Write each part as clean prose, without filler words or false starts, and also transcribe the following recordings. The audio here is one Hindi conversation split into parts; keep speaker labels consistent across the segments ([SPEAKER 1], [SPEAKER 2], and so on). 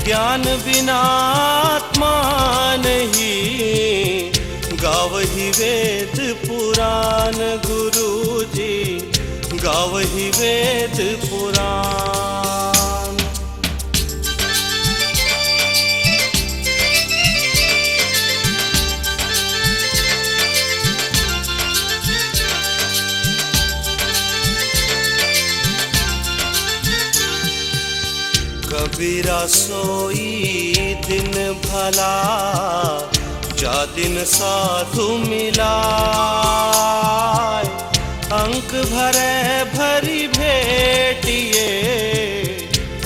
[SPEAKER 1] ज्ञान बिना आत्मा नहीं, गावही वेद पुराण गुरुजी, गावही वेद पुराण। कबीरा सोई दिन भला, जा दिन साधु मिलाय। अंक भरे भरी भेटिए,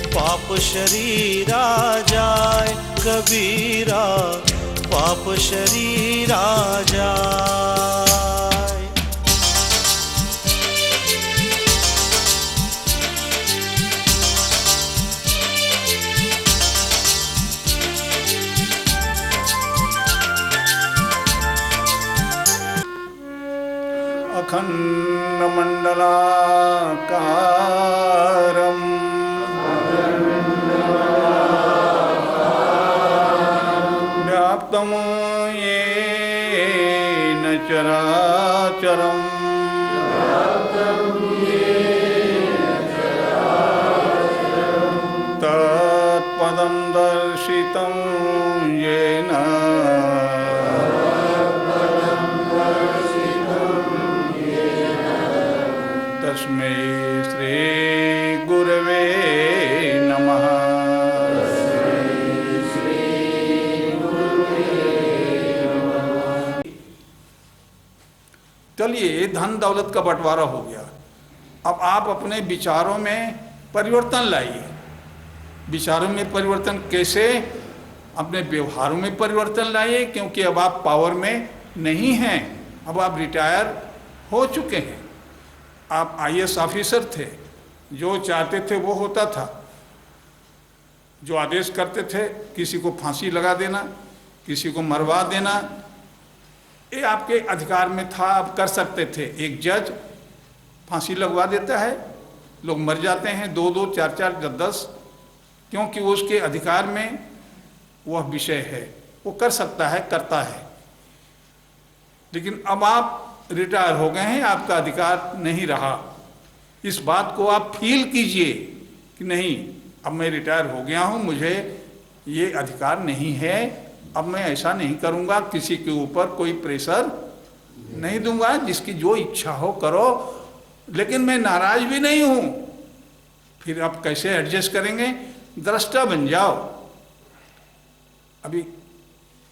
[SPEAKER 1] पाप शरीरा जाय। कबीरा पाप शरीरा जाय।
[SPEAKER 2] अखण्डमण्डलाकारं व्याप्तं येन चराचरं तत्पदं दर्शितं येन तस्मै श्री गुरवे नमः। चलिए, धन दौलत का बंटवारा हो गया। अब आप अपने विचारों में परिवर्तन लाइए। विचारों में परिवर्तन कैसे? अपने व्यवहारों में परिवर्तन लाइए, क्योंकि अब आप पावर में नहीं हैं। अब आप रिटायर हो चुके हैं। आप आईएएस ऑफिसर थे, जो चाहते थे वो होता था, जो आदेश करते थे, किसी को फांसी लगा देना, किसी को मरवा देना, ये आपके अधिकार में था, आप कर सकते थे। एक जज फांसी लगवा देता है, लोग मर जाते हैं, 2-2, 4-4, 10-10, क्योंकि वो उसके अधिकार में वह विषय है, वो कर सकता है, करता है। लेकिन अब आप रिटायर हो गए हैं, आपका अधिकार नहीं रहा। इस बात को आप फील कीजिए कि नहीं, अब मैं रिटायर हो गया हूं, मुझे ये अधिकार नहीं है, अब मैं ऐसा नहीं करूंगा, किसी के ऊपर कोई प्रेशर नहीं दूंगा, जिसकी जो इच्छा हो करो, लेकिन मैं नाराज भी नहीं हूं। फिर आप कैसे एडजस्ट करेंगे? दृष्टा बन जाओ। अभी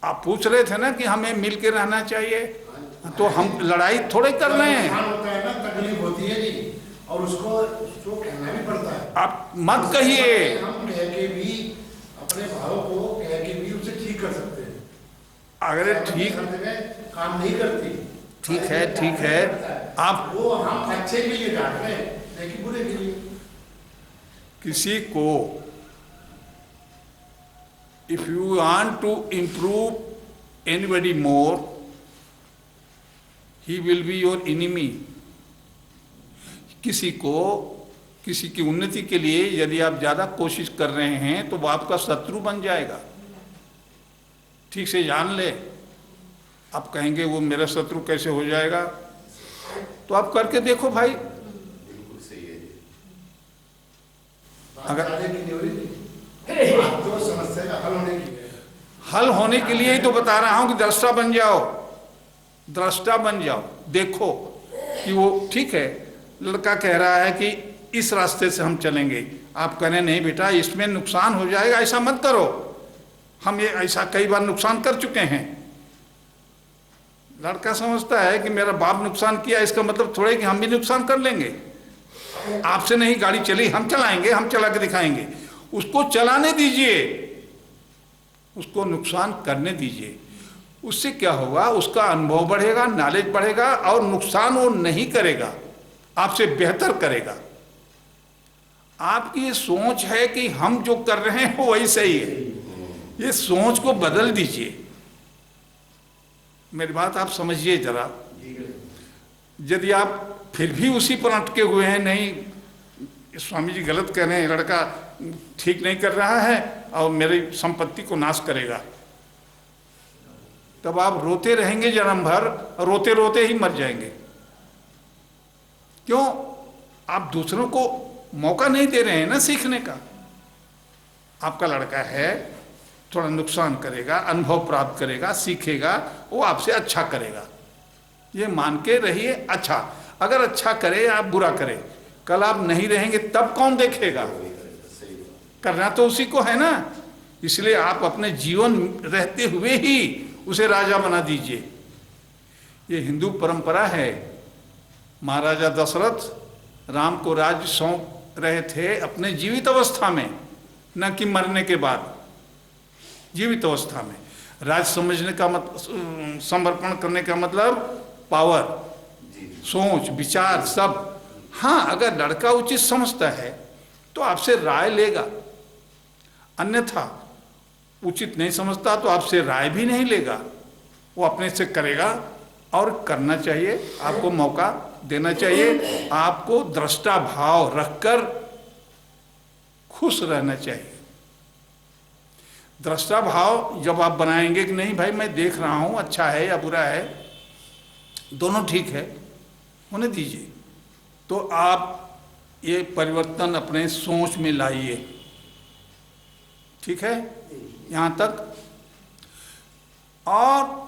[SPEAKER 2] आप पूछ रहे थे ना कि हमें मिल के रहना चाहिए, तो हम लड़ाई थोड़े कर रहे हैं।
[SPEAKER 3] होता है ना, तकलीफ होती है जी, और उसको कहना भी पड़ता है।
[SPEAKER 2] आप मत कहिए।
[SPEAKER 3] हम कह के भी अपने भाव को कह के भी उसे ठीक कर सकते हैं।
[SPEAKER 2] अगर ठीक
[SPEAKER 3] काम नहीं करती,
[SPEAKER 2] ठीक है, ठीक है, आप
[SPEAKER 3] वो हम अच्छे के लिए डांट रहे हैं, लेकिन बुरे के लिए।
[SPEAKER 2] किसी को if you want to improve anybody more, he will be your enemy. किसी को, किसी की उन्नति के लिए यदि आप ज्यादा कोशिश कर रहे हैं, तो वो आपका शत्रु बन जाएगा। ठीक से जान ले। आप कहेंगे वो मेरा शत्रु कैसे हो जाएगा, तो आप करके देखो भाई। अगर
[SPEAKER 3] तो समस्या का
[SPEAKER 2] हल होने के लिए ही तो बता रहा हूं कि दृष्टा बन जाओ, दृष्टा बन जाओ। देखो कि वो ठीक है, लड़का कह रहा है कि इस रास्ते से हम चलेंगे, आप कह रहे नहीं बेटा इसमें नुकसान हो जाएगा, ऐसा मत करो। हम ये ऐसा कई बार नुकसान कर चुके हैं। लड़का समझता है कि मेरा बाप नुकसान किया, इसका मतलब थोड़े कि हम भी नुकसान कर लेंगे। आपसे नहीं गाड़ी चली, हम चलाएंगे, हम चला के दिखाएंगे। उसको चलाने दीजिए, उसको नुकसान करने दीजिए। उससे क्या होगा, उसका अनुभव बढ़ेगा, नॉलेज बढ़ेगा, और नुकसान वो नहीं करेगा, आपसे बेहतर करेगा। आपकी ये सोच है कि हम जो कर रहे हैं वो वही सही है, ये सोच को बदल दीजिए। मेरी बात आप समझिए जरा। यदि आप फिर भी उसी पर अटके हुए हैं, नहीं स्वामी जी गलत कह रहे हैं, लड़का ठीक नहीं कर रहा है, और मेरी संपत्ति को नाश करेगा, तब आप रोते रहेंगे जन्म भर, रोते रोते ही मर जाएंगे। क्यों? आप दूसरों को मौका नहीं दे रहे हैं ना सीखने का। आपका लड़का है, थोड़ा नुकसान करेगा, अनुभव प्राप्त करेगा, सीखेगा, वो आपसे अच्छा करेगा, ये मान के रहिए। अच्छा, अगर अच्छा करे आप बुरा करे, कल आप नहीं रहेंगे तब कौन देखेगा? करना तो उसी को है ना। इसलिए आप अपने जीवन रहते हुए ही उसे राजा बना दीजिए। ये हिंदू परंपरा है। महाराजा दशरथ राम को राज्य सौंप रहे थे अपने जीवित अवस्था में, न कि मरने के बाद। जीवित अवस्था में राज समझने का मतलब, समर्पण करने का मतलब पावर, सोच, विचार सब। हाँ, अगर लड़का उचित समझता है तो आपसे राय लेगा, अन्यथा उचित नहीं समझता तो आपसे राय भी नहीं लेगा, वो अपने से करेगा। और करना चाहिए, आपको मौका देना चाहिए, आपको दृष्टा भाव रखकर खुश रहना चाहिए। दृष्टा भाव जब आप बनाएंगे कि नहीं भाई मैं देख रहा हूं अच्छा है या बुरा है, दोनों ठीक है, होने दीजिए, तो आप ये परिवर्तन अपने सोच में लाइए। ठीक है, यहां तक। और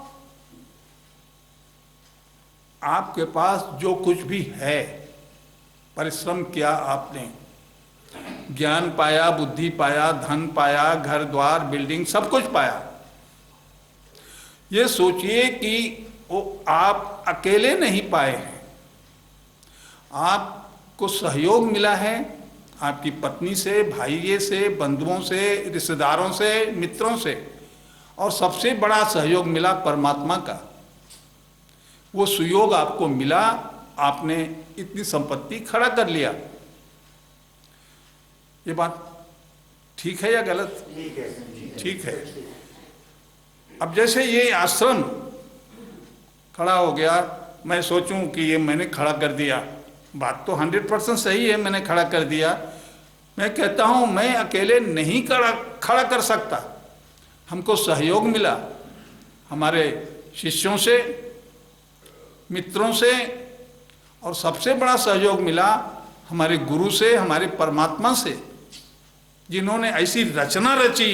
[SPEAKER 2] आपके पास जो कुछ भी है, परिश्रम किया आपने, ज्ञान पाया, बुद्धि पाया, धन पाया, घर द्वार बिल्डिंग सब कुछ पाया, ये सोचिए कि वो आप अकेले नहीं पाए हैं, आपको सहयोग मिला है आपकी पत्नी से, भाइये से, बंधुओं से, रिश्तेदारों से, मित्रों से, और सबसे बड़ा सहयोग मिला परमात्मा का। वो सुयोग आपको मिला, आपने इतनी संपत्ति खड़ा कर लिया। ये बात ठीक है या गलत?
[SPEAKER 4] ठीक है।
[SPEAKER 2] ठीक है। अब जैसे ये आश्रम खड़ा हो गया, मैं सोचूं कि ये मैंने खड़ा कर दिया, बात तो 100% सही है, मैंने खड़ा कर दिया। मैं कहता हूं मैं अकेले नहीं खड़ा कर सकता, हमको सहयोग मिला हमारे शिष्यों से, मित्रों से, और सबसे बड़ा सहयोग मिला हमारे गुरु से, हमारे परमात्मा से, जिन्होंने ऐसी रचना रची,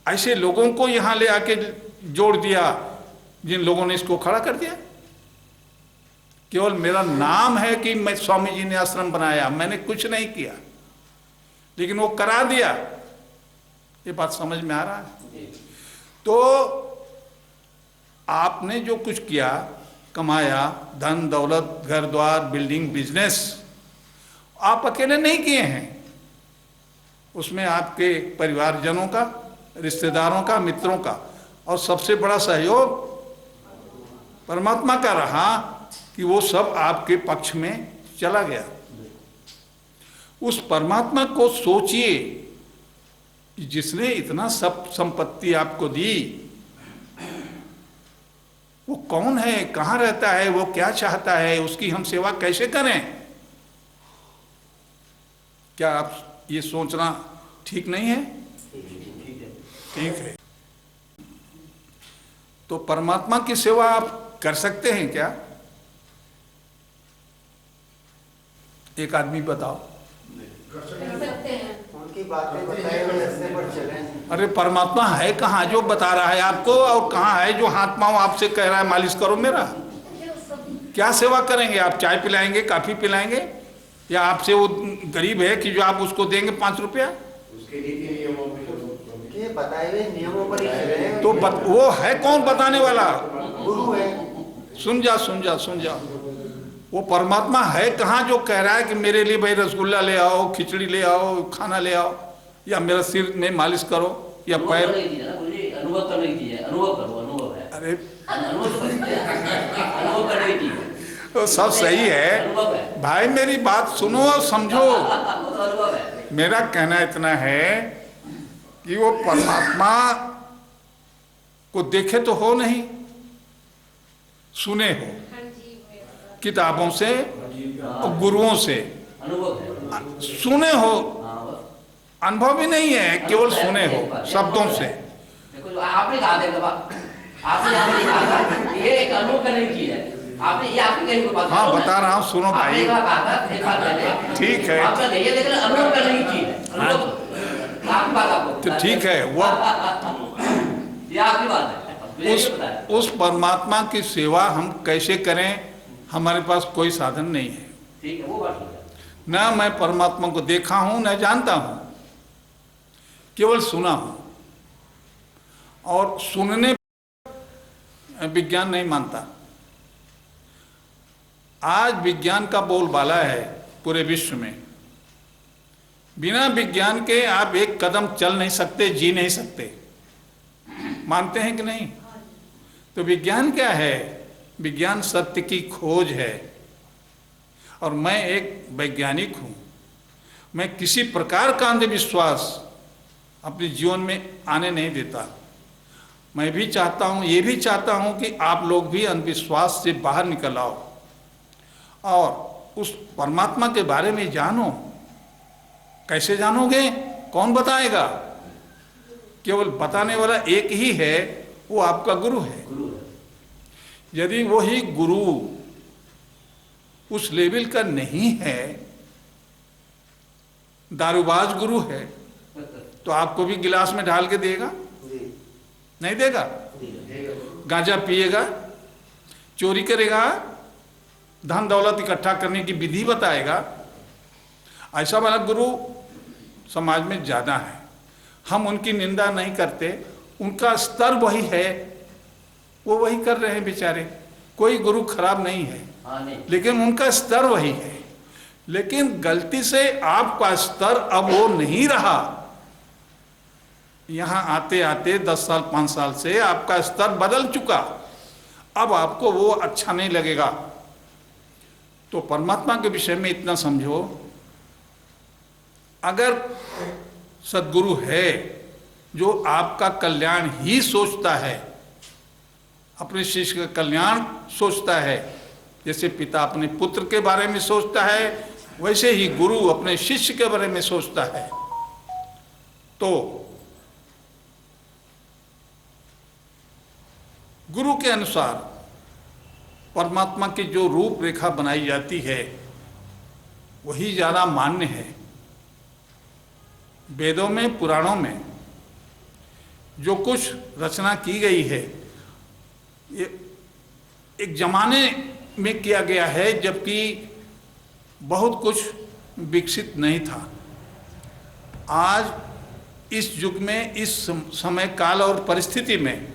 [SPEAKER 2] ऐसे लोगों को यहाँ ले आके जोड़ दिया, जिन लोगों ने इसको खड़ा कर दिया। केवल मेरा नाम है कि मैं स्वामी जी ने आश्रम बनाया, मैंने कुछ नहीं किया, लेकिन वो करा दिया। ये बात समझ में आ रहा है? तो आपने जो कुछ किया, कमाया, धन दौलत, घर द्वार, बिल्डिंग, बिजनेस, आप अकेले नहीं किए हैं, उसमें आपके परिवारजनों का, रिश्तेदारों का, मित्रों का, और सबसे बड़ा सहयोग परमात्मा का रहा कि वो सब आपके पक्ष में चला गया। उस परमात्मा को सोचिए कि जिसने इतना सब संपत्ति आपको दी, वो कौन है, कहाँ रहता है, वो क्या चाहता है, उसकी हम सेवा कैसे करें। क्या आप ये सोचना ठीक नहीं है? ठीक है। तो परमात्मा की सेवा आप कर सकते हैं क्या? एक आदमी बताओ।
[SPEAKER 4] उनकी बातें बताए हुए रास्ते पर चलें।
[SPEAKER 2] अरे परमात्मा है कहाँ जो बता रहा है आपको, और कहाँ है जो हाथ पांव आपसे कह रहा है मालिश करो मेरा? क्या सेवा करेंगे आप? चाय पिलाएंगे, कॉफी पिलाएंगे, या आपसे वो गरीब है कि जो आप उसको देंगे 5 रुपया?
[SPEAKER 4] उसके नीति नियमों के बताए हुए नियमों पर ही चलें।
[SPEAKER 2] तो वो है कौन बताने वाला?
[SPEAKER 4] गुरु है।
[SPEAKER 2] सुन जा, वो परमात्मा है कहाँ जो कह रहा है कि मेरे लिए भाई रसगुल्ला ले आओ, खिचड़ी ले आओ, खाना ले आओ, या मेरा सिर में मालिश करो, या पैर?
[SPEAKER 5] अनुभव करने की है, अनुभव करो, अनुभव है।
[SPEAKER 2] अरे
[SPEAKER 5] अनुभव करने की है,
[SPEAKER 2] तो सब सही है भाई, मेरी बात सुनो और समझो।
[SPEAKER 5] अनुभव है।
[SPEAKER 2] मेरा कहना इतना है कि वो परमात्मा को देखे तो हो नहीं, सुने हो किताबों से और गुरुओं से,
[SPEAKER 5] अनुभव है।
[SPEAKER 2] सुने हो अनुभव भी नहीं है, केवल सुने हो शब्दों से।
[SPEAKER 5] देखो जो आपने कहा था दबा, आपने यहाँ पे कहा था ये एक अनुभव करने की चीज है। आपने ये आपकी कहीं को बात
[SPEAKER 2] हाँ बता रहा हूँ, सुनो भाई।
[SPEAKER 5] आपने कहा था एक बात पहले,
[SPEAKER 2] ठीक है।
[SPEAKER 5] आपका नहीं है लेकिन अनुभव करने की चीज है। अनुभव आपकी बात आपको
[SPEAKER 2] तो ठीक है, वो
[SPEAKER 5] ये आपकी बात है, मुझे ये पता है।
[SPEAKER 2] उस परमात्मा की सेवा हम कैसे करें, हमारे पास कोई साधन नहीं है।
[SPEAKER 5] ठीक है, वो बात ठीक है।
[SPEAKER 2] ना मैं परमात्मा को देखा हूं, न जानता हूं, केवल सुना हूं। और सुनने विज्ञान नहीं मानता। आज विज्ञान का बोलबाला है पूरे विश्व में। बिना विज्ञान के आप एक कदम चल नहीं सकते, जी नहीं सकते। मानते हैं कि नहीं? तो विज्ञान क्या है? विज्ञान सत्य की खोज है। और मैं एक वैज्ञानिक हूं। मैं किसी प्रकार का अंधविश्वास अपने जीवन में आने नहीं देता। मैं भी चाहता हूं, ये भी चाहता हूं कि आप लोग भी अंधविश्वास से बाहर निकल आओ और उस परमात्मा के बारे में जानो। कैसे जानोगे? कौन बताएगा? केवल बताने वाला एक ही है, वो आपका गुरु है। यदि वही गुरु उस लेवल का नहीं है, दारूबाज गुरु है, तो आपको भी गिलास में ढाल के देगा? नहीं देगा। गांजा पिएगा, चोरी करेगा, धन दौलत इकट्ठा करने की विधि बताएगा। ऐसा वाला गुरु समाज में ज्यादा है। हम उनकी निंदा नहीं करते, उनका स्तर वही है, वो वही कर रहे हैं बेचारे। कोई गुरु खराब नहीं है, लेकिन उनका स्तर वही है। लेकिन गलती से आपका स्तर अब वो नहीं रहा। यहाँ आते आते 10 साल 5 साल से आपका स्तर बदल चुका। अब आपको वो अच्छा नहीं लगेगा। तो परमात्मा के विषय में इतना समझो, अगर सद्गुरु है जो आपका कल्याण ही सोचता है, अपने शिष्य का कल्याण सोचता है, जैसे पिता अपने पुत्र के बारे में सोचता है, वैसे ही गुरु अपने शिष्य के बारे में सोचता है। तो गुरु के अनुसार परमात्मा की जो रूपरेखा बनाई जाती है वही ज़्यादा मान्य है। वेदों में, पुराणों में जो कुछ रचना की गई है, ये एक जमाने में किया गया है जबकि बहुत कुछ विकसित नहीं था। आज इस युग में, इस समय काल और परिस्थिति में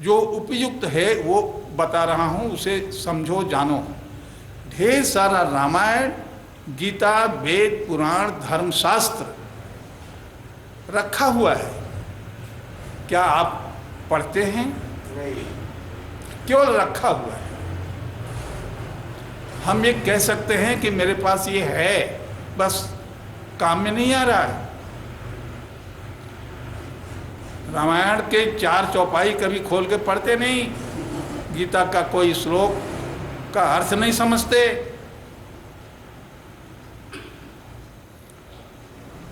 [SPEAKER 2] जो उपयुक्त है वो बता रहा हूँ, उसे समझो, जानो। ढेर सारा रामायण, गीता, वेद, पुराण, धर्मशास्त्र रखा हुआ है। क्या आप पढ़ते हैं?
[SPEAKER 4] नहीं।
[SPEAKER 2] केवल रखा हुआ है। हम ये कह सकते हैं कि मेरे पास ये है, बस काम में नहीं आ रहा है। रामायण के 4 चौपाई कभी खोल के पढ़ते नहीं, गीता का कोई श्लोक का अर्थ नहीं समझते।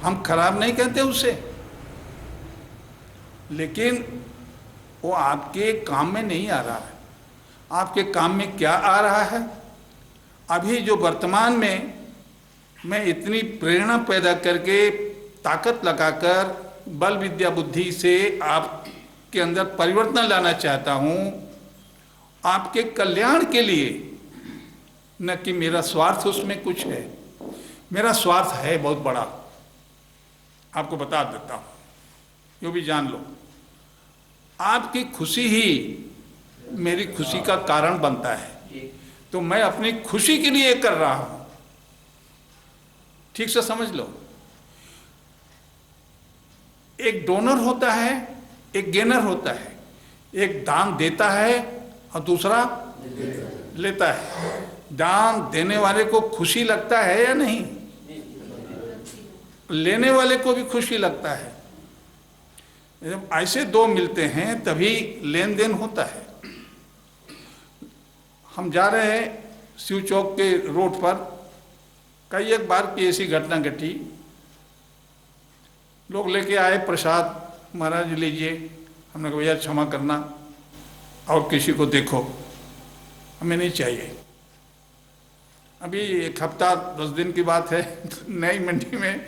[SPEAKER 2] हम खराब नहीं कहते उसे, लेकिन वो आपके काम में नहीं आ रहा है। आपके काम में क्या आ रहा है? अभी जो वर्तमान में मैं इतनी प्रेरणा पैदा करके, ताकत लगाकर, बल विद्या बुद्धि से आपके अंदर परिवर्तन लाना चाहता हूँ, आपके कल्याण के लिए, न कि मेरा स्वार्थ उसमें कुछ है। मेरा स्वार्थ है बहुत बड़ा, आपको बता देता हूँ, यो भी जान लो। आपकी खुशी ही मेरी खुशी का कारण बनता है, तो मैं अपनी खुशी के लिए कर रहा हूँ। ठीक से समझ लो। एक डोनर होता है, एक गेनर होता है। एक दान देता है और दूसरा लेता है। दान देने वाले को खुशी लगता है या नहीं? लेने वाले को भी खुशी लगता है। जब ऐसे दो मिलते हैं तभी लेन देन होता है। हम जा रहे हैं शिव चौक के रोड पर, कई एक बार की ऐसी घटना घटी। लोग लेके आए प्रसाद, महाराज लीजिए। हमने कहा भैया क्षमा करना, और किसी को देखो, हमें नहीं चाहिए। अभी 1 हफ्ता 10 दिन की बात है, नई मंडी में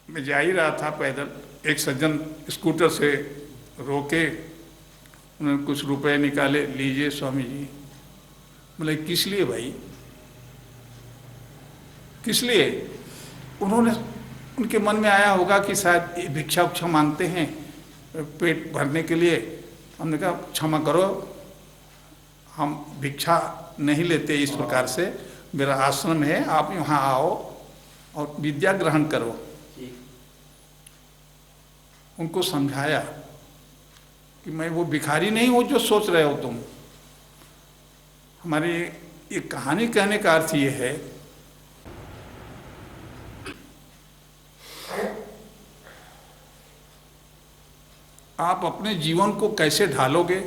[SPEAKER 2] मैं जा ही रहा था पैदल, एक सज्जन स्कूटर से रोके, उन्होंने कुछ रुपए निकाले, लीजिए स्वामी जी। बोले किस लिए भाई, किस लिए? उन्होंने, उनके मन में आया होगा कि शायद ये भिक्षा उक्षा मांगते हैं पेट भरने के लिए। हमने कहा क्षमा करो, हम भिक्षा नहीं लेते इस प्रकार से, मेरा आश्रम है, आप यहाँ आओ और विद्या ग्रहण करो। उनको समझाया कि मैं वो भिखारी नहीं हूँ जो सोच रहे हो तुम। हमारी ये कहानी कहने का अर्थ ये है आप अपने जीवन को कैसे ढालोगे,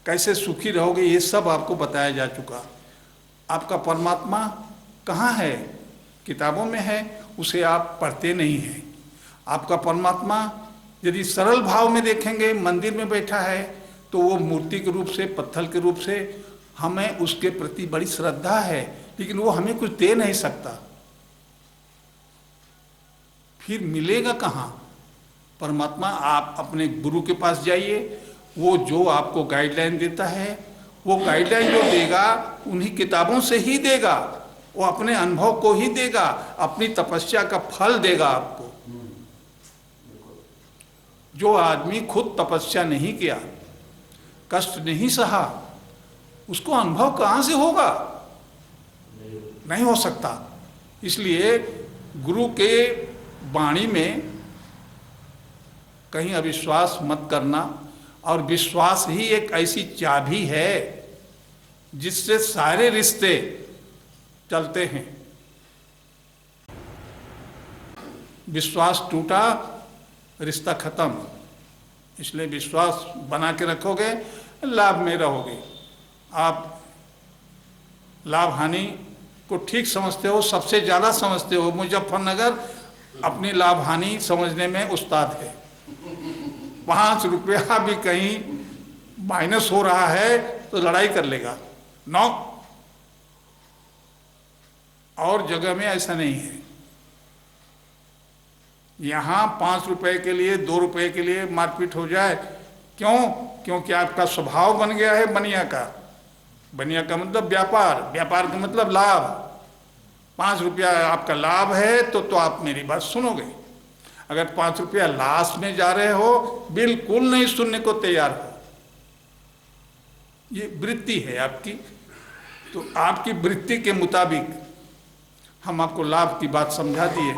[SPEAKER 2] कैसे सुखी रहोगे, ये सब आपको बताया जा चुका। आपका परमात्मा कहाँ है? किताबों में है, उसे आप पढ़ते नहीं हैं। आपका परमात्मा यदि सरल भाव में देखेंगे, मंदिर में बैठा है, तो वो मूर्ति के रूप से, पत्थर के रूप से हमें उसके प्रति बड़ी श्रद्धा है, लेकिन वो हमें कुछ दे नहीं सकता। फिर मिलेगा कहाँ परमात्मा? आप अपने गुरु के पास जाइए, वो जो आपको गाइडलाइन देता है, वो गाइडलाइन जो देगा उन्हीं किताबों से ही देगा, वो अपने अनुभव को ही देगा, अपनी तपस्या का फल देगा आपको। जो आदमी खुद तपस्या नहीं किया, कष्ट नहीं सहा, उसको अनुभव कहाँ से होगा? नहीं हो सकता। इसलिए गुरु के वाणी में कहीं अविश्वास मत करना, और विश्वास ही एक ऐसी चाबी है जिससे सारे रिश्ते चलते हैं। विश्वास टूटा, रिश्ता खत्म। इसलिए विश्वास बना के रखोगे, लाभ में रहोगे। आप लाभ हानि को ठीक समझते हो, सबसे ज़्यादा समझते हो। मुजफ्फरनगर अपनी लाभ हानि समझने में उस्ताद है। 5 रुपया भी कहीं माइनस हो रहा है तो लड़ाई कर लेगा, नौ। और जगह में ऐसा नहीं है। यहाँ 5 रुपए के लिए, 2 रुपए के लिए मारपीट हो जाए, क्यों? क्योंकि आपका स्वभाव बन गया है बनिया का। बनिया का मतलब व्यापार, व्यापार का मतलब लाभ। 5 रुपया आपका लाभ है तो आप मेरी बात सुनोगे। अगर 5 रुपया लाश में जा रहे हो, बिल्कुल नहीं सुनने को तैयार हो। ये वृत्ति है आपकी। तो आपकी वृत्ति के मुताबिक हम आपको लाभ की बात समझा दिए।